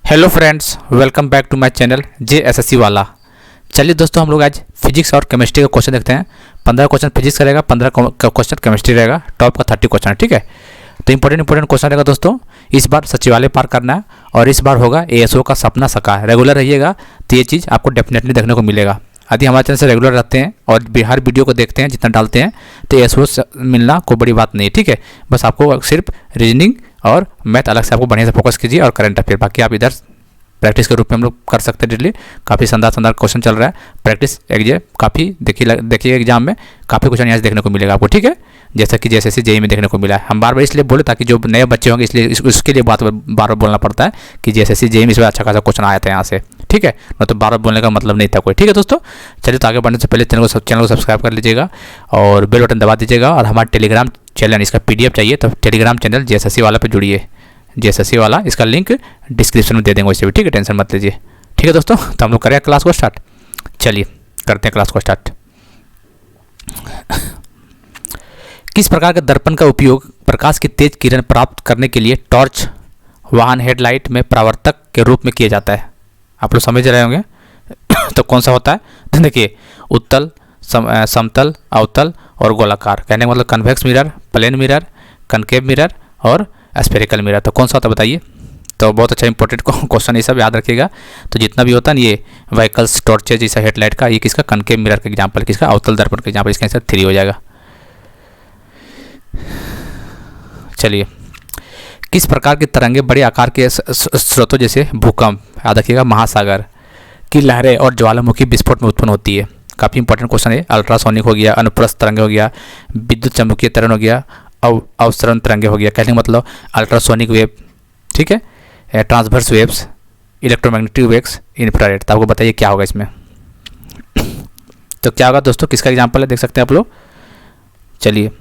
Hello friends, welcome back to my channel JSSC वाला। चलिए दोस्तों, हम लोग आज फिजिक्स और केमिस्ट्री का क्वेश्चन देखते हैं। 15 क्वेश्चन फिजिक्स का रहेगा, 15 क्वेश्चन केमिस्ट्री रहेगा, टॉप का 30 क्वेश्चन है। ठीक है, तो इंपॉर्टेंट क्वेश्चन रहेगा दोस्तों। इस बार सचिवालय पार करना है और इस बार होगा ASO का सपना साकार। रेगुलर रहिएगा तो ये चीज़ आपको डेफिनेटली देखने को मिलेगा। यदि हमारे चैनल से रेगुलर रहते हैं और हर वीडियो को देखते हैं, जितना डालते हैं, तो ASO मिलना कोई बड़ी बात नहीं है। ठीक है, बस आपको सिर्फ रीजनिंग और मैथ अलग से आपको बढ़िया से फोकस कीजिए और करंट अफेयर बाकी आप इधर प्रैक्टिस के रूप में हम लोग कर सकते हैं। डेली काफ़ी शानदार क्वेश्चन चल रहा है। प्रैक्टिस एग्जाम काफ़ी देखिए एग्जाम में काफ़ी क्वेश्चन यहाँ से देखने को मिलेगा आपको। ठीक है, जैसा कि JSSC JEE में देखने को मिला है। हम बार बार इसलिए बोले ताकि जो नए बच्चे होंगे, इसलिए उसके लिए बार बार बोलना पड़ता है कि JSSC JEE में इस बार अच्छा खासा क्वेश्चन आया था यहाँ से। ठीक है, मतलब बार बार बोलने का मतलब नहीं था कोई। ठीक है दोस्तों, चलिए तो आगे बढ़ने से पहले चैनल को सब्सक्राइब कर लीजिएगा और बेल बटन दबा दीजिएगा। और हमारा टेलीग्राम चैनल, इसका PDF चाहिए तो टेलीग्राम चैनल JSSC वाला पे जुड़िए। JSSC वाला, इसका लिंक डिस्क्रिप्शन में दे देंगे वैसे भी। ठीक है, टेंशन मत लीजिए। ठीक है दोस्तों, तो हम लोग करें क्लास को स्टार्ट। चलिए करते हैं क्लास को स्टार्ट। किस प्रकार के दर्पण का उपयोग प्रकाश की तेज किरण प्राप्त करने के लिए टॉर्च, वाहन हेडलाइट में परावर्तक के रूप में किया जाता है? आप लोग समझ रहे होंगे तो कौन सा होता है? तो देखिए, उत्तल, समतल, अवतल और गोलाकार। कहने का मतलब convex mirror, plane mirror, concave mirror और स्फेरिकल मिरर। तो कौन सा होता है बताइए? तो बहुत अच्छा इंपॉर्टेंट क्वेश्चन, ये सब याद रखिएगा। तो जितना भी होता है ना, ये व्हीकल्स, टॉर्चेज, जैसा हेडलाइट का, ये किसका? कनकेव मिरर का एग्जाम्पल, किसका? अवतल दर्पण का एग्जाम्पल। इसका आंसर 3 हो जाएगा। चलिए, किस प्रकार की तरंगे बड़े आकार के स्रोतों जैसे भूकंप, याद रखिएगा, महासागर की लहरें और ज्वालामुखी विस्फोट में उत्पन्न होती है? काफ़ी इंपॉर्टेंट क्वेश्चन है। अल्ट्रासोनिक हो गया, अनुप्रस्थ तरंगे हो गया, विद्युत चुम्बकीय तरंग हो गया, अवसरण तरंगे हो गया। कहने का मतलब अल्ट्रासोनिक वेव, ठीक है, transverse waves, electromagnetic waves, infrared. तो आपको बताइए क्या होगा इसमें? तो क्या होगा दोस्तों, किसका एग्जाम्पल है, देख सकते हैं आप लोग। चलिए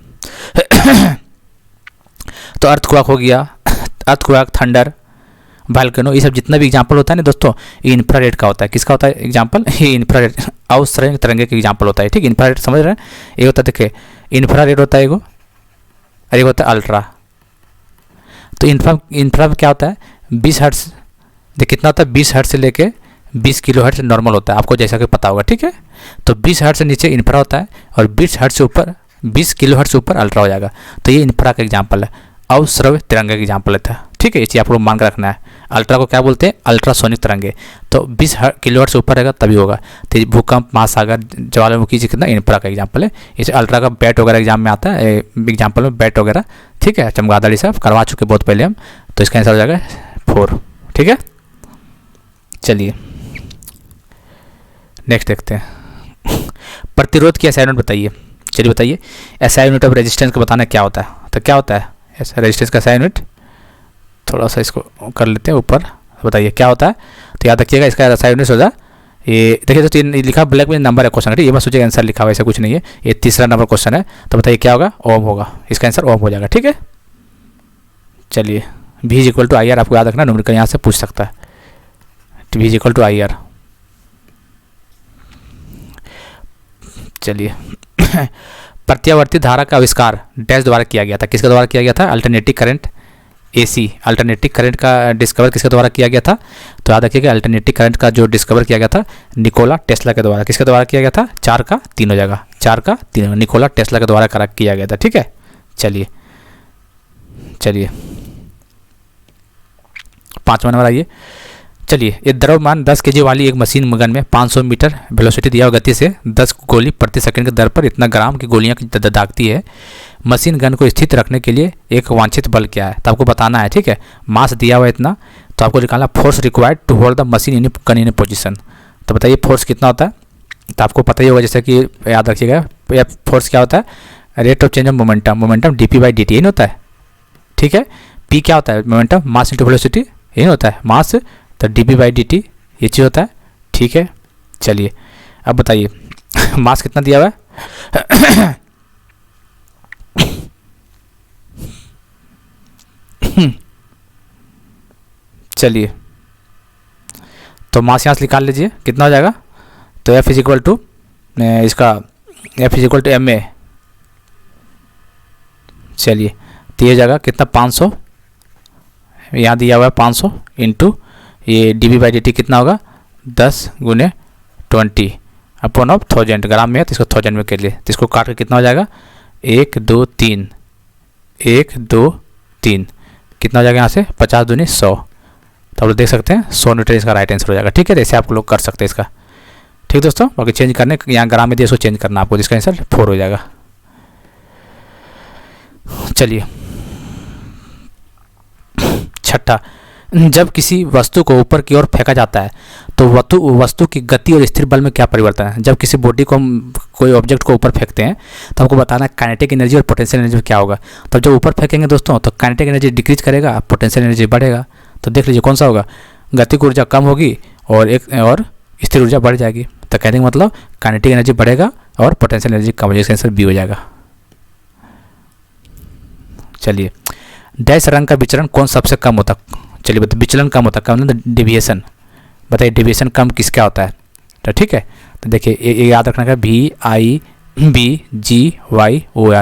तो अर्थक्वेक हो गया, अर्थक्वेक, थंडर, वोल्केनो, ये सब जितना भी एग्जाम्पल होता है ना दोस्तों, ये इंफ्रारेड का होता है। किसका होता है एग्जाम्पल? ये इंफ्रारेड, अवसरण तरंगे के एग्जाम्पल होता है। ठीक, इंफ्रारेड समझ रहे हैं? ये होता है, देखिए, इंफ्रारेड होता है एगो, और ये होता है अल्ट्रा। तो इंफ्रा क्या होता है? 20 हर्ट्ज। देखिए कितना होता है? 20 हर्ट्ज से लेके 20 किलो हर्ट्ज नॉर्मल होता है, आपको जैसा कि पता होगा। ठीक है, तो 20 हर्ट्ज से नीचे इंफ्रा होता है और 20 हर्ट्ज से ऊपर, 20 किलो हर्ट्ज से ऊपर अल्ट्रा हो जाएगा। तो ये इंफ्रा का एग्जाम्पल है, अवस्रव तिरंगे का एग्जाम्पल था। ठीक है, ये चीज़ आप लोग मान कर रखना है। अल्ट्रा को क्या बोलते हैं? अल्ट्रासोनिक तरंगे। तो 20 किलो हर्ट्ज से ऊपर रहेगा तभी होगा। तो भूकंप, महासागर, ज्वालामुखी जी कितना इंफ्रा का एग्जाम्पल है। इसे अल्ट्रा का बैट वगैरह एग्जाम में आता है, एग्जाम्पल में बैट वगैरह। ठीक है, चमगादड़ सब करवा चुके बहुत पहले हम। तो इसका आंसर हो जाएगा 4। ठीक है, चलिए नेक्स्ट देखते हैं। प्रतिरोध की SI यूनिट बताइए। चलिए बताइए, SI यूनिट ऑफ रेजिस्टेंस को बताना क्या होता है? तो क्या होता है रेजिस्टेंस का SI यूनिट? थोड़ा सा इसको कर लेते हैं ऊपर, बताइए क्या होता है? तो याद रखिएगा, इसका SI यूनिट होगा, ये देखिए दोस्तों, लिखा ब्लैक में नंबर है क्वेश्चन। ठीक, ये मत सोचिए आंसर लिखा हुआ, ऐसा कुछ नहीं है। ये 3रा नंबर क्वेश्चन है। तो बताइए क्या होगा? ओम होगा, इसका आंसर ओम हो जाएगा। ठीक है, चलिए, V = IR आपको याद रखना, न्यूमेरिकल यहाँ से पूछ सकता है। V = IR। चलिए प्रत्यावर्ती धारा का आविष्कार डैश द्वारा किया गया था? किसके द्वारा किया गया था? Alternating current, AC। Alternating current का डिस्कवर किसके द्वारा किया गया था? तो याद रखिएगा, अल्टरनेटिंग करंट का जो डिस्कवर किया गया था, निकोला टेस्ला के द्वारा। किसके द्वारा किया गया था? 4 का 3 हो जाएगा, 4 का 3, निकोला टेस्ला के द्वारा किया गया था। ठीक है, चलिए 5वां नंबर आइए। चलिए, ये द्रव्यमान 10 kg वाली एक मशीन गन में 500 मीटर वेलोसिटी दिया हुआ गति से 10 गोली प्रति सेकंड की दर पर इतना ग्राम की गोलियां दागती है। मशीन गन को स्थित रखने के लिए एक वांछित बल क्या है? तो आपको बताना है। ठीक है, मास दिया हुआ है इतना, तो आपको निकालना force required to hold the machine in position. तो बताइए फोर्स कितना होता है? तो आपको पता ही होगा, जैसे कि याद रखिएगा, फोर्स क्या होता है? Rate of change of momentum, momentum dp/dt यही होता है। ठीक है, P क्या होता है? मोमेंटम मास इंटू वेलोसिटी, यही होता है मास, तो dp/dt ये चीज़ होता है। ठीक है, चलिए अब बताइए मास कितना दिया हुआ है? चलिए, तो मास यहाँ से निकाल लीजिए, कितना हो जाएगा? तो F = इसका F = ma। चलिए, तो ये हो जाएगा कितना? 500, यहाँ दिया हुआ है 500 इंटू ये dV/dt कितना होगा 10 × 20/1000 ग्राम में है तो इसको 1000 में कर लिए, तो इसको काट के कितना हो जाएगा 1 2 3 1 2 3 कितना हो जाएगा यहाँ से 50 दूनी 100, तो आप लोग देख सकते हैं 100 न्यूटन इसका राइट आंसर हो जाएगा। ठीक है, ऐसे आप लोग कर सकते हैं इसका। ठीक दोस्तों, बाकी चेंज करने यहाँ ग्राम में दिए इसको चेंज करना आपको, जिसका आंसर 4 हो जाएगा। चलिए छठा, जब किसी वस्तु को ऊपर की ओर फेंका जाता है तो वस्तु की गति और स्थिर बल में क्या परिवर्तन है। जब किसी बॉडी को हम कोई ऑब्जेक्ट को ऊपर फेंकते हैं तो हमको बताना है काइनेटिक एनर्जी और पोटेंशियल एनर्जी में क्या होगा। तो जब ऊपर फेंकेंगे दोस्तों तो काइनेटिक एनर्जी डिक्रीज करेगा, पोटेंशियल एनर्जी बढ़ेगा। तो देख लीजिए कौन सा होगा, गतिक ऊर्जा कम होगी और स्थिर ऊर्जा बढ़ जाएगी। तो कहने का मतलब काइनेटिक एनर्जी बढ़ेगा और पोटेंशियल एनर्जी कम हो जाएगी, इसका आंसर बी हो जाएगा। चलिए, डैश रंग का विचलन कौन सबसे कम होता है। चलिए बताइए, विचलन कम होता है, कम मतलब डेविएशन, बताइए डेविएशन कम किसका होता है। तो ठीक है, तो देखिए ये याद रखना है VIBGYOR,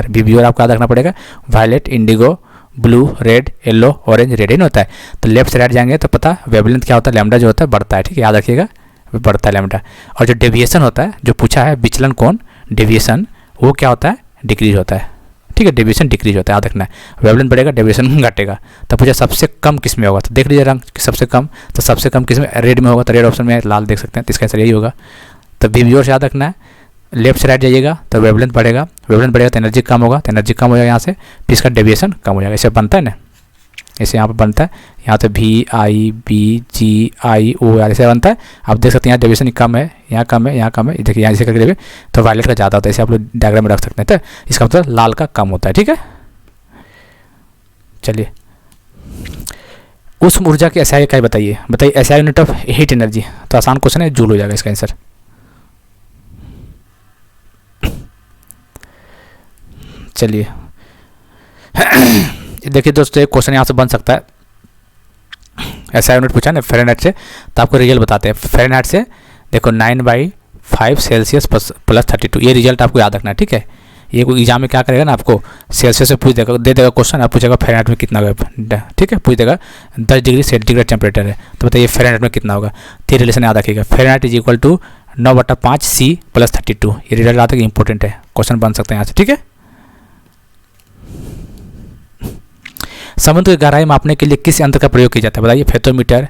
VBOR आपको याद रखना पड़ेगा। Violet, indigo, blue, red, yellow, orange, red इन होता है। तो लेफ्ट से राइट जाएंगे तो पता वेवलेंथ क्या होता है, लैम्डा जो होता है बढ़ता है। ठीक है, याद रखिएगा बढ़ता है लैम्डा। और जो डेविएशन होता है, जो पूछा है विचलन कौन, डेविएशन, वो क्या होता है डिक्रीज होता है। ठीक है, डेविएशन डिक्रीज होता है, याद रखना है। वेवलेंथ बढ़ेगा, डेविएशन घटेगा। तो पूछा सबसे कम किस में होगा, तो देख लीजिए रंग सबसे कम, तो सबसे कम किस में, रेड में होगा। तो रेड ऑप्शन में लाल देख सकते हैं, तो इसका आंसर यही होगा। तो VBOR से याद रखना है, लेफ्ट से राइट जाइएगा तो वेवलेंथ बढ़ेगा, वेवलेंथ बढ़ेगा तो एनर्जी कम होगा, तो एनर्जी कम हो जाएगा यहाँ से, फिर इसका डेविएशन कम हो जाएगा। इसे बनता है ना, इसे यहाँ पर बनता है, यहाँ तो VIBGIOR ऐसे बनता है। आप देख सकते हैं यहाँ डेविएशन कम है, यहाँ कम है, यहाँ कम है। देखिए यहाँ इसे करके देखिए तो वायलेट का ज़्यादा होता है, इसे आप लोग डायग्राम में रख सकते हैं। तो इसका मतलब लाल का कम होता है। ठीक है, चलिए उस ऊर्जा की SI इकाई बताइए। SI unit of heat energy, तो आसान क्वेश्चन है, जूल हो जाएगा इसका आंसर। चलिए देखिए दोस्तों, एक क्वेश्चन यहाँ से बन सकता है। SI यूनिट पूछा ना फ़ारेनहाइट से, तो आपको रिजल्ट बताते हैं। फ़ारेनहाइट से देखो 9/5 सेल्सियस प्लस 32, ये रिजल्ट आपको याद रखना है। ठीक है, ये कोई एग्जाम में क्या करेगा ना, आपको सेल्सियस से पूछ देगा, दे देगा क्वेश्चन, आप पूछेगा फ़ारेनहाइट में कितना होगा। ठीक है, पूछ देगा 10 डिग्री सेंटीग्रेड टेम्परेचर है, तो बताइए फ़ारेनहाइट में कितना होगा। तो ये रिलेशन याद रखिएगा, Fahrenheit is equal to 9/5 C plus 32। ये रिजल्ट आता है, इंपॉर्टेंट है, क्वेश्चन बन सकते हैं यहाँ से। ठीक है, समुद्र की गहराई मापने के लिए किस यंत्र का प्रयोग किया जाता है, बताइए। फेथोमीटर,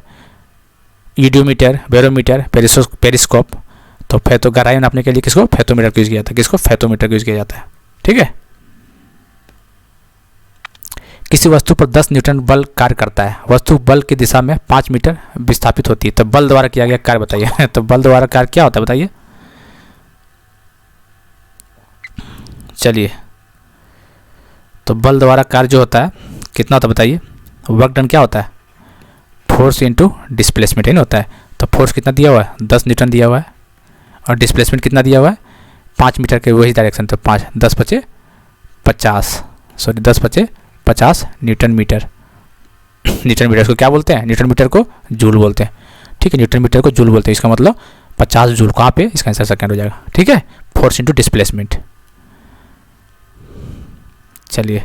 ईडियोमीटर, बैरोमीटर, पेरिस्कोप। तो गहराई नापने के लिए किसको, फेथोमीटर का यूज किया जाता है, किसको, फेथोमीटर का यूज किया जाता है। ठीक है, किसी वस्तु पर 10 न्यूटन बल कार्य करता है, वस्तु बल की दिशा में 5 मीटर विस्थापित होती है, तो बल द्वारा किया गया कार्य बताइए। तो बल द्वारा कार्य क्या होता है बताइए। चलिए, तो बल द्वारा कार्य जो होता है कितना होता है बताइए। वर्क डन क्या होता है, फोर्स इंटू डिस्प्लेसमेंट ही होता है। तो फोर्स कितना दिया हुआ है, 10 न्यूटन दिया हुआ है, और डिस्प्लेसमेंट कितना दिया हुआ है 5 मीटर के वही डायरेक्शन। तो 5 10 × 50 न्यूटन मीटर। न्यूटन मीटर को क्या बोलते हैं, न्यूटन मीटर को जूल बोलते हैं। ठीक है, न्यूटन मीटर को जूल बोलते हैं, इसका मतलब 50 जूल। कहाँ पे, इसका आंसर सेकंड हो जाएगा। ठीक है, फोर्स इंटू डिस्प्लेसमेंट। चलिए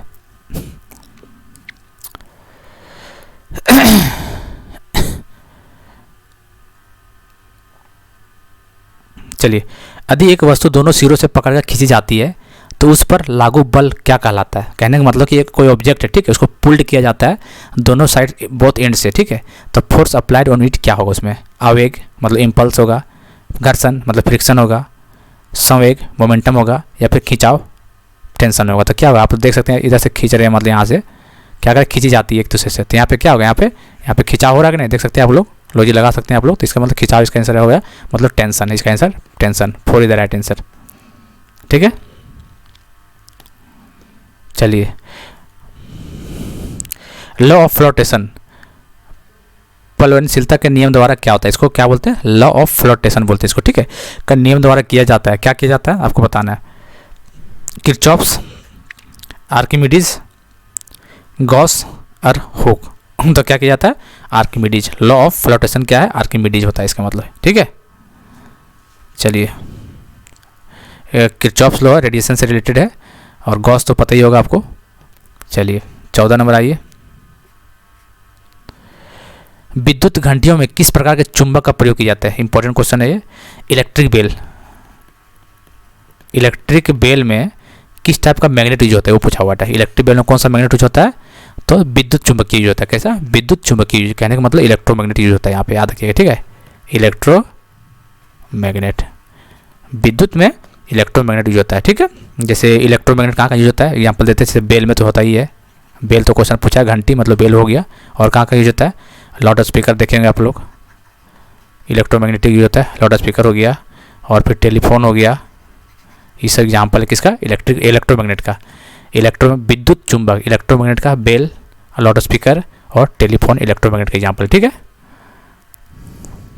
चलिए, यदि एक वस्तु दोनों सिरों से पकड़कर खींची जाती है तो उस पर लागू बल क्या कहलाता है। कहने का मतलब कि एक कोई ऑब्जेक्ट है, ठीक है, उसको पुल्ड किया जाता है दोनों साइड, बोथ एंड से। ठीक है, तो फोर्स अप्लाइड ऑन इट क्या होगा उसमें, आवेग मतलब इम्पल्स होगा, घर्षण मतलब फ्रिक्शन होगा, संवेग मोमेंटम होगा, या फिर खिंचाव टेंशन होगा। तो क्या होगा, आप देख सकते हैं इधर से खींच रहे हैं, मतलब यहाँ से क्या अगर खींची जाती है एक दूसरे से, तो यहाँ पे क्या होगा, यहाँ पे खिंचाव हो रहा है कि नहीं, देख सकते हैं आप लोग, लॉजिक लगा सकते हैं आप लोग। तो इसका मतलब खिंचाव, इसका आंसर हो गया, मतलब टेंशन है, इसका answer tension. 4 is the right answer. ठीक है, चलिए, लॉ ऑफ फ्लोटेशन, प्लवनशीलता के नियम द्वारा क्या होता है, इसको क्या बोलते हैं, लॉ ऑफ फ्लोटेशन बोलते हैं इसको। ठीक है, का नियम द्वारा किया जाता है, क्या किया जाता है आपको बताना है। किरचॉफ्स, आर्किमिडीज, गॉस और हुक। तो क्या किया जाता है, आर्किमिडीज। लॉ ऑफ फ्लोटेशन क्या है, आर्किमिडीज होता है इसका मतलब। ठीक है, चलिए, किरचॉफ्स लॉ रेडिएशन से रिलेटेड है, और गॉस तो पता ही होगा आपको। चलिए 14 नंबर आइए। विद्युत घंटियों में किस प्रकार के चुंबक का प्रयोग किया जाता है? इंपॉर्टेंट क्वेश्चन है ये। इलेक्ट्रिक बेल, इलेक्ट्रिक बेल में किस टाइप का मैग्नेट यूज होता है वो पूछा हुआ था। इलेक्ट्रिक बेल में कौन सा मैग्नेट यूज होता है? तो विद्युत चुंबकीय यूज होता है। कैसा? विद्युत चुंबकीय यूज, कहने का मतलब इलेक्ट्रोमैग्नेट यूज होता है यहाँ पे, याद रखिएगा, ठीक है। इलेक्ट्रोमैग्नेट, विद्युत में इलेक्ट्रोमैग्नेट यूज होता है, ठीक है। जैसे इलेक्ट्रोमैग्नेट कहाँ का यूज होता है? एग्जाम्पल देते हैं, जैसे बेल में तो होता ही है, बेल तो क्वेश्चन पूछा है, घंटी मतलब बेल हो गया। और कहाँ का यूज होता है? लाउड स्पीकर देखेंगे आप लोग, इलेक्ट्रोमैग्नेटिक यूज होता है, लाउड स्पीकर हो गया, और फिर टेलीफोन हो गया। ये सब एग्जाम्पल है किसका? इलेक्ट्रोमैग्नेट का। विद्युत चुंबक इलेक्ट्रोमैग्नेट का, बेल, लाउड स्पीकर और टेलीफोन इलेक्ट्रोमैग्नेट का एग्जाम्पल, ठीक है।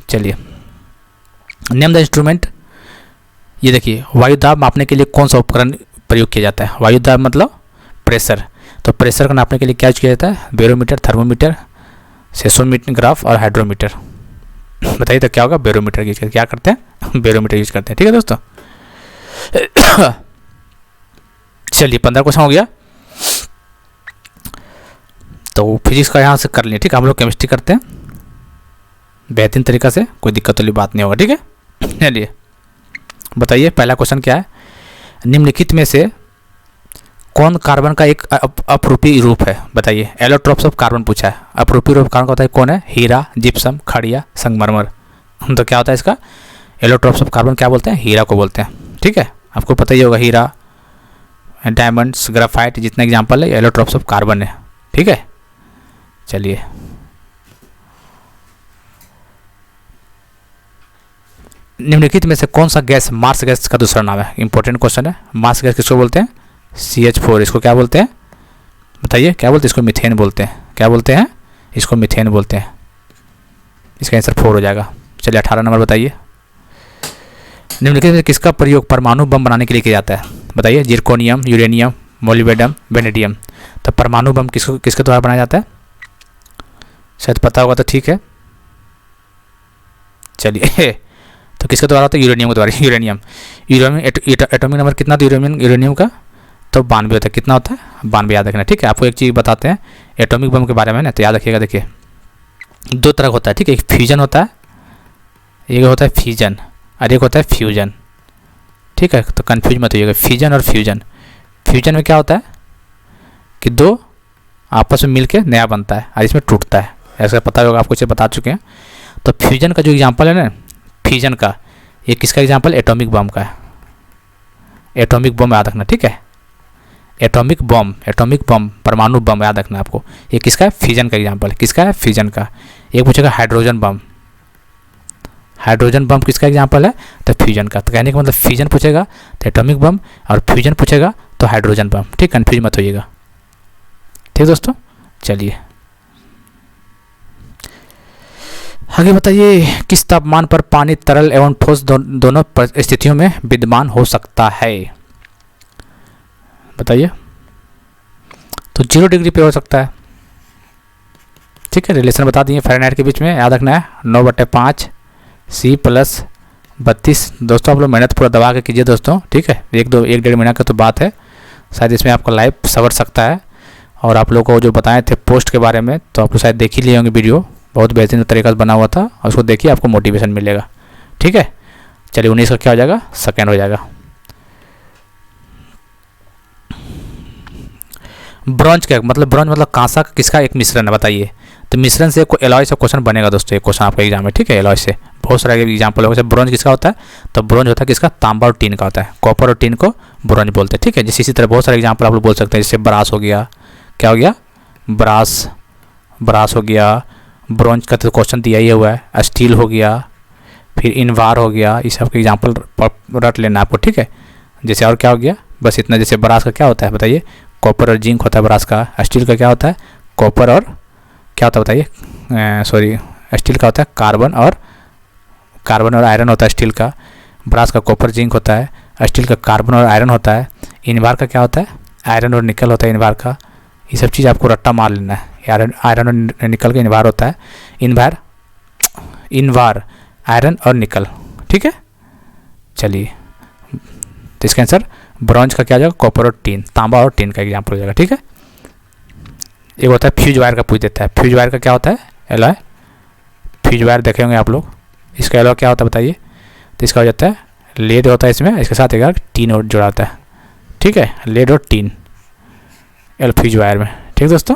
चलिए, नेम द इंस्ट्रूमेंट। ये देखिए, वायु दाब मापने के लिए कौन सा उपकरण प्रयोग किया जाता है? वायु दाब मतलब प्रेशर, तो प्रेशर को नापने के लिए क्या यूज किया जाता है? बैरोमीटर, थर्मोमीटर, सेस्मोग्राफ और हाइड्रोमीटर। बताइए तो क्या होगा? बैरोमीटर यूज करते, क्या करते हैं? बैरोमीटर यूज करते हैं, ठीक है दोस्तों। चलिए, 15 क्वेश्चन हो गया, तो फिजिक्स का यहाँ से कर लिए, ठीक है। हम लोग केमिस्ट्री करते हैं बेहतरीन तरीका से, कोई दिक्कत वाली बात नहीं होगा, ठीक है। चलिए बताइए, पहला क्वेश्चन क्या है? निम्नलिखित में से कौन कार्बन का एक अपरूपी रूप है? बताइए। एलोट्रोप्स ऑफ कार्बन पूछा है। अपरूपी रूप कार्बन का होता है कौन है? हीरा, जिप्सम, खड़िया, संगमरमर। तो क्या होता है इसका? एलोट्रोप्स ऑफ कार्बन क्या बोलते हैं? हीरा को बोलते हैं, ठीक है। आपको पता ही होगा, हीरा, डायमंड्स, ग्राफाइट, जितने एग्जाम्पल है एलोट्रोप्स ऑफ कार्बन है, ठीक है। चलिए, निम्नलिखित में से कौन सा गैस मार्स गैस का दूसरा नाम है? इंपॉर्टेंट क्वेश्चन है। मार्स गैस किसको बोलते हैं? CH4। इसको क्या बोलते हैं? बताइए, क्या बोलते हैं? इसको मीथेन बोलते हैं। क्या बोलते हैं? इसको मीथेन बोलते हैं। इसका आंसर 4 हो जाएगा। चलिए, 18 नंबर बताइए। निम्नलिखित में किसका प्रयोग परमाणु बम बनाने के लिए किया जाता है? बताइए। जिर्कोनियम, यूरेनियम, मोलिब्डेनम, वेनेडियम। तो परमाणु बम किसके द्वारा बनाया जाता है? शायद पता होगा तो ठीक है। चलिए, तो किसके द्वारा होता है? यूरेनियम के द्वारा। यूरेनियम एटॉमिक नंबर कितना था यूरेनियम का? तो 92 होता है। कितना होता है? 92, याद रखना, ठीक है। आपको एक चीज़ बताते हैं एटॉमिक बम के बारे में ना, तो याद रखिएगा। देखिए, 2 तरह का होता है, ठीक है। एक फ्यूजन होता है, एक होता है फ्यूजन, और एक होता है फ्यूजन, ठीक है। तो कन्फ्यूज मत होइएगा, फ्यूजन और फ्यूजन। फ्यूजन में क्या होता है कि 2 आपस में मिलकर नया बनता है और इसमें टूटता है, ऐसा पता होगा आपको, इसे बता चुके हैं। तो फ्यूजन का जो एग्जाम्पल है ना, फ्यूजन का, ये किसका एग्जाम्पल? एटॉमिक बम का है। एटॉमिक बम याद रखना, ठीक है। एटॉमिक बम परमाणु बम याद रखना आपको। ये किसका है? फ्यूजन का एग्जाम्पल। किसका है? फ्यूजन का। एक पूछेगा हाइड्रोजन बम। हाइड्रोजन बम किसका एग्जाम्पल है? तो फ्यूजन का। तो कहने का मतलब फ्यूजन पूछेगा तो एटॉमिक बम, और फ्यूजन पूछेगा तो हाइड्रोजन बम, ठीक। कन्फ्यूज मत होइएगा, ठीक दोस्तों। चलिए आगे बताइए, किस तापमान पर पानी तरल एवं ठोस दोनों स्थितियों में विद्यमान हो सकता है? बताइए। तो 0 डिग्री पे हो सकता है, ठीक है। रिलेशन बता दिए फ़ारेनहाइट के बीच में, याद रखना है। 9/5 C + 32। दोस्तों आप लोग मेहनत पूरा दबा के कीजिए दोस्तों, ठीक है। 1-1.5 महीना का तो बात है, शायद इसमें आपका लाइफ सवर सकता है। और आप लोगों को जो बताए थे पोस्ट के बारे में, तो आप लोग शायद देख ही लिए होंगे वीडियो, बहुत बेहतरीन तरीका से बना हुआ था, और उसको देखिए, आपको मोटिवेशन मिलेगा, ठीक है। चलिए, 19 का क्या हो जाएगा? सेकेंड हो जाएगा। ब्रॉन्ज क्या मतलब? ब्रॉन्ज मतलब कांसा किसका एक मिश्रण है? बताइए। तो मिश्रण से कोई एलॉय से क्वेश्चन बनेगा दोस्तों, एक क्वेश्चन आपका एग्जाम में, ठीक है। एलॉय से बहुत सारे एग्जाम्पल होगा। जैसे ब्रॉन्ज किसका होता है? तो ब्रॉन्ज होता है किसका? तांबा और टीन का होता है। कॉपर और टीन को ब्रॉन्ज बोलते हैं, ठीक है। जैसे इसी तरह बहुत सारे एग्जाम्पल आप लोग बोल सकते हैं, जैसे ब्रास हो गया। क्या हो गया? ब्रास हो गया। ब्रॉन्ज का तो क्वेश्चन दिया ही हुआ है। स्टील हो गया, फिर इनवार हो गया। इस सब के एग्जाम्पल रट लेना आपको, ठीक है। जैसे और क्या हो गया? बस इतना। जैसे ब्रास का क्या होता है बताइए? कॉपर और जिंक होता है ब्रास का। स्टील का क्या होता है? कॉपर और क्या होता है बताइए? स्टील का होता है कार्बन और आयरन होता है स्टील का। ब्रास का कॉपर जिंक होता है, स्टील का कार्बन और आयरन होता है। इनवार का क्या होता है? आयरन और निकल होता है इनवार का। ये सब चीज़ आपको रट्टा मार लेना है। आयरन और निकल का इनवार होता है। इनवार आयरन और निकल, ठीक है। चलिए, तो इसका आंसर ब्रॉन्ज का क्या हो जाएगा? कॉपर और टीन, तांबा और टीन का एग्जाम्पल हो जाएगा, ठीक है। एक होता है फ्यूज वायर का, पूछ देता है फ्यूज वायर का क्या होता है? एलॉय। फ्यूज वायर देखे होंगे आप लोग। इसका अलावा क्या होता है बताइए? तो इसका हो जाता है लेड होता है इसमें, इसके साथ एक टीन और जुड़ा होता है, ठीक है, लेड और टीन एल फ्यूज वायर में। ठीक दोस्तों,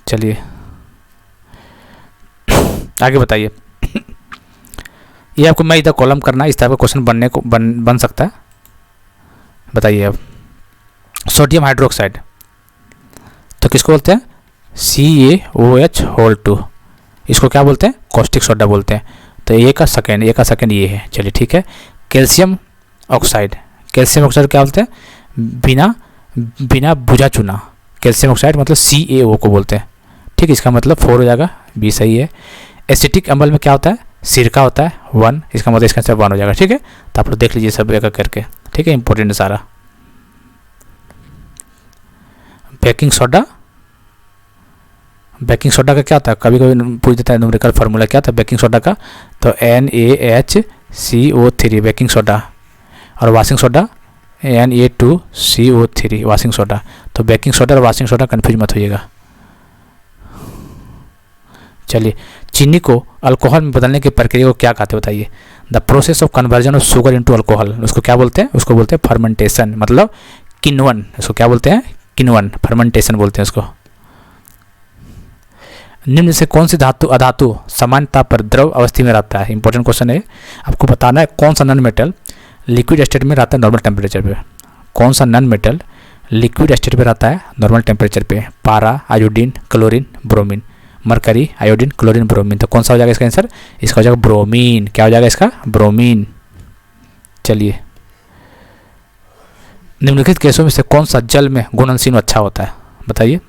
चलिए आगे बताइए। ये आपको मैं इधर कॉलम करना, इस तरह का क्वेश्चन बन सकता है। बताइए अब सोडियम हाइड्रोक्साइड तो किसको बोलते हैं? CaOH2। इसको क्या बोलते हैं? कॉस्टिक सोडा बोलते हैं। तो ए का सेकेंड ये है। चलिए ठीक है। कैल्शियम ऑक्साइड, कैल्शियम ऑक्साइड क्या बोलते हैं? बिना बुझा चुना। कैल्शियम ऑक्साइड मतलब CaO को बोलते हैं। ठीक, इसका मतलब 4 हो जाएगा, बी सही है। एसिटिक अम्ल में क्या होता है? सिरका होता है 1, इसका मतलब इसका आंसर 1 हो जाएगा। ठीक है, तो आप लोग देख लीजिए सब एक करके। ठीक है, इंपॉर्टेंट है सारा। बेकिंग सोडा, बेकिंग सोडा का क्या होता है? कभी कभी पूछ देता है न्यूमेरिकल फार्मूला क्या था बेकिंग सोडा का, तो NaHCO3 बेकिंग सोडा, और washing soda Na2CO3 washing soda. तो बेकिंग सोडा और वाशिंग सोडा कन्फ्यूज मत होइएगा। चलिए, चीनी को अल्कोहल में बदलने की प्रक्रिया को क्या कहते हैं बताइए? The process of conversion of sugar into alcohol. उसको क्या बोलते हैं? उसको बोलते हैं फर्मेंटेशन, मतलब किण्वन। उसको क्या बोलते हैं? किण्वन, फर्मेंटेशन बोलते हैं उसको। निम्न से कौन सी धातु अधातु सामान्यतः पर द्रव अवस्था में रहता है? इंपॉर्टेंट क्वेश्चन है, आपको बताना है कौन सा नॉन मेटल लिक्विड स्टेट में रहता है नॉर्मल टेम्परेचर पे। कौन सा नॉन मेटल लिक्विड स्टेट पे रहता है नॉर्मल टेम्परेचर पे? पारा, iodine, chlorine, bromine. Mercury, iodine, chlorine, bromine. तो कौन सा हो जाएगा इसका आंसर? इसका हो जाएगा ब्रोमीन। क्या हो जाएगा इसका? ब्रोमीन। चलिए, निम्नलिखित केसों में से कौन सा जल में घुलनशील अच्छा होता है? बताइए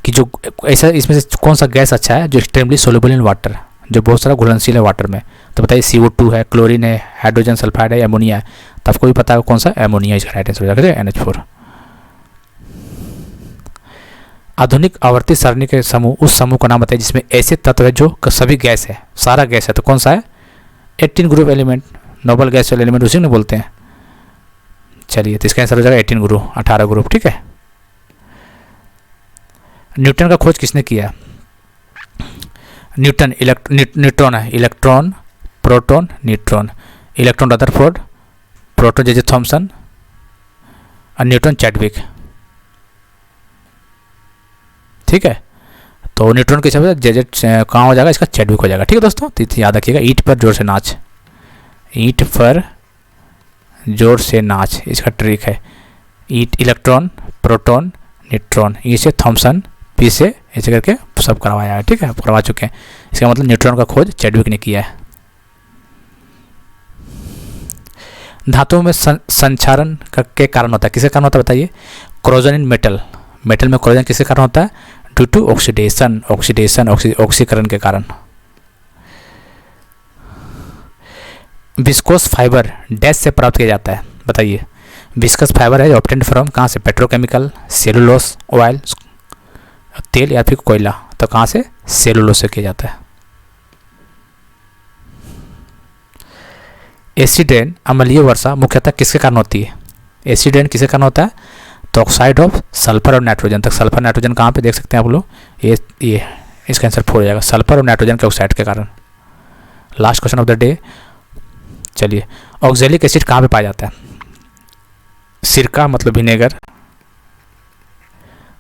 कि जो ऐसा इसमें से कौन सा गैस अच्छा है जो एक्सट्रीमली सोल्युबल इन वाटर, जो बहुत सारा घुलनशील है वाटर में? तो बताइए CO2 है, क्लोरीन है, हाइड्रोजन सल्फाइड है, एमोनिया है। तो आपको भी पता है कौन सा? एमोनिया इसका राइट आंसर हो जाएगा, NH4। आधुनिक आवर्ती सारणी के समूह, उस समूह का नाम बताइए जिसमें ऐसे तत्व है जो सभी गैस है, सारा गैस है। तो कौन सा है? 18 ग्रुप एलिमेंट, नोबल गैस वाले एलिमेंट उसी में बोलते हैं। चलिए, तो इसका आंसर हो जाएगा 18 ग्रुप, 18 ग्रुप। ठीक है। न्यूटन का खोज किसने किया? न्यूटन न्यूट्रॉन है, electron, proton, neutron. Electron Rutherford, proton J Thomson, और न्यूटन चैडविक। ठीक है, तो न्यूट्रॉन के हिसाब से जे कहाँ हो जाएगा? इसका चैडविक हो जाएगा। ठीक है दोस्तों, तो याद रखिएगा। ईंट पर जोर से नाच, ईंट पर जोर से नाच, इसका ट्रिक है। ईंट, इलेक्ट्रॉन, प्रोटॉन, न्यूट्रॉन, ई से थॉमसन, पी से ऐसे करके सब करवाया है। ठीक है, करवा चुके हैं। इसका मतलब न्यूट्रॉन का खोज चैडविक ने किया है। धातुओं में संक्षारण के कारण होता है, किसके कारण होता है बताइए? क्रोजन इन मेटल, मेटल में क्रोजन किसके कारण होता है? ड्यू टू ऑक्सीडेशन, ऑक्सीकरण के कारण। विस्कोस फाइबर डैश से प्राप्त किया जाता है? बताइए। विस्कस फाइबर है ऑब्टेन्ड फ्रॉम कहाँ से? पेट्रोकेमिकल, सेलुलोस, ऑयल, तेल या फिर कोयला। तो कहाँ से? सेलुलोस से किया जाता है। एसिड रेन अम्लीय वर्षा मुख्यतः किसके कारण होती है? एसिड रेन किसके कारण होता है? तो ऑक्साइड ऑफ सल्फर और नाइट्रोजन। तक सल्फर नाइट्रोजन कहाँ पे देख सकते हैं आप लोग? ये इसका आंसर 4 हो जाएगा, सल्फर और नाइट्रोजन के ऑक्साइड के कारण। Last question of the day. चलिए, ऑक्जेलिक एसिड कहाँ पे पाया जाता है? सिरका मतलब विनेगर,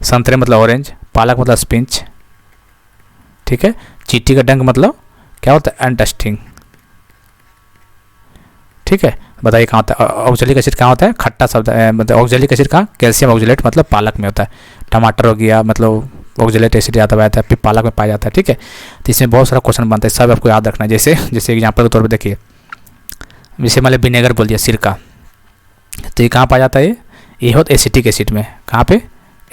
संतरे मतलब ऑरेंज, पालक मतलब स्पिंच। ठीक है, चींटी का डंक मतलब क्या होता है? एंटस्टिंग। ठीक है, बताइए कहाँ होता है? ऑक्जेलिक एसिड कहाँ होता है? खट्टा शब्द मतलब ऑक्जेलिक एसिड कहाँ? कैल्शियम ऑक्जेलेट मतलब पालक में होता है। टमाटर हो गया मतलब ऑक्जेलेट एसिड ज़्यादा पाया जाता है, फिर पालक में पाया जाता है। ठीक है, तो इसमें बहुत सारा क्वेश्चन बनता है, सब आपको याद रखना है। जैसे एग्जाम्पल के तौर पर देखिए, जैसे मान लीजिए विनेगर बोल दिया, सिरका, तो ये कहाँ पाया जाता है? ये होता एसिटिक एसिड में। कहाँ पे?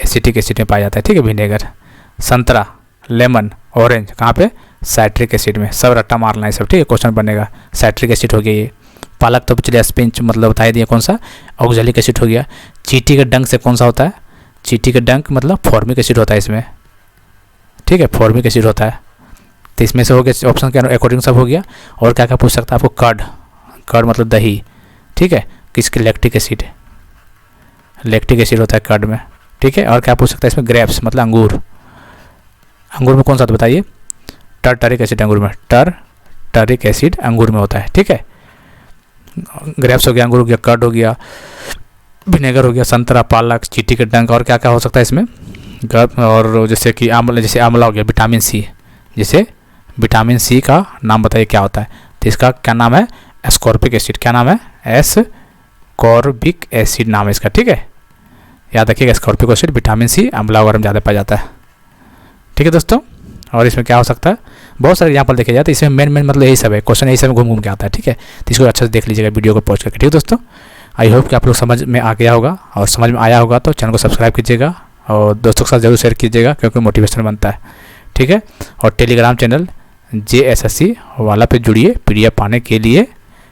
एसिटिक एसिड में पाया जाता है। ठीक है, विनेगर। संतरा, लेमन, ऑरेंज कहाँ पे? साइट्रिक एसिड में। सब रट्टा मारना है सब। ठीक है, क्वेश्चन बनेगा। साइट्रिक एसिड हो गया ये। पालक तो चलिए स्पिंच मतलब बता दिया कौन सा? ऑक्जेलिक एसिड हो गया। चींटी के डंक से कौन सा होता है? चींटी के डंक मतलब फॉर्मिक एसिड होता है इसमें। ठीक है, फॉर्मिक एसिड होता है। तो इसमें से हो गया ऑप्शन के अकॉर्डिंग सब हो गया। और क्या क्या पूछ सकता है आपको? कर्ड, कर्ड मतलब दही। ठीक है, किसके? लैक्टिक एसिड, लैक्टिक एसिड होता है कर्ड में। ठीक है, और क्या पूछ सकता है इसमें? ग्रेप्स मतलब अंगूर, अंगूर में कौन सा होता है बताइए? टर्टरिक एसिड अंगूर में, टर्टरिक एसिड अंगूर में होता है, ठीक है। ग्रेप्स हो गया, अंगूर हो गया, कर्ड हो गया, विनेगर हो गया, संतरा, पालक, चींटी के डंक, और क्या क्या हो सकता है इसमें, और जैसे कि जैसे आंवला हो गया, विटामिन सी, जैसे विटामिन सी का नाम बताइए क्या होता है, तो इसका क्या नाम है, एस्कॉर्बिक एसिड। क्या नाम है, एस्कॉर्बिक एसिड नाम है इसका, ठीक है। याद रखिएगा, एस्कॉर्बिक एसिड विटामिन सी आंवला वगैरह में ज़्यादा पाया जाता है, ठीक है दोस्तों। और इसमें क्या हो सकता है, बहुत सारे एग्जाम्पल देखे जाते हैं, इसमें मेन मतलब यही सब है, क्वेश्चन यही सब घूम के आता है, ठीक है। तो इसको अच्छे से देख लीजिएगा वीडियो को पहुँच करके, ठीक है दोस्तों। आई होप कि आप लोग समझ में आ गया होगा, और समझ में आया होगा तो चैनल को सब्सक्राइब कीजिएगा और दोस्तों के साथ जरूर शेयर कीजिएगा, क्योंकि मोटिवेशन बनता है, ठीक है। और टेलीग्राम चैनल JSSC वाला पे जुड़िए, PDF पाने के लिए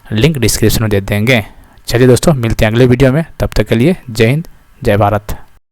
लिंक डिस्क्रिप्शन में दे देंगे। चलिए दोस्तों, मिलते हैं अगले वीडियो में, तब तक के लिए जय हिंद, जय भारत।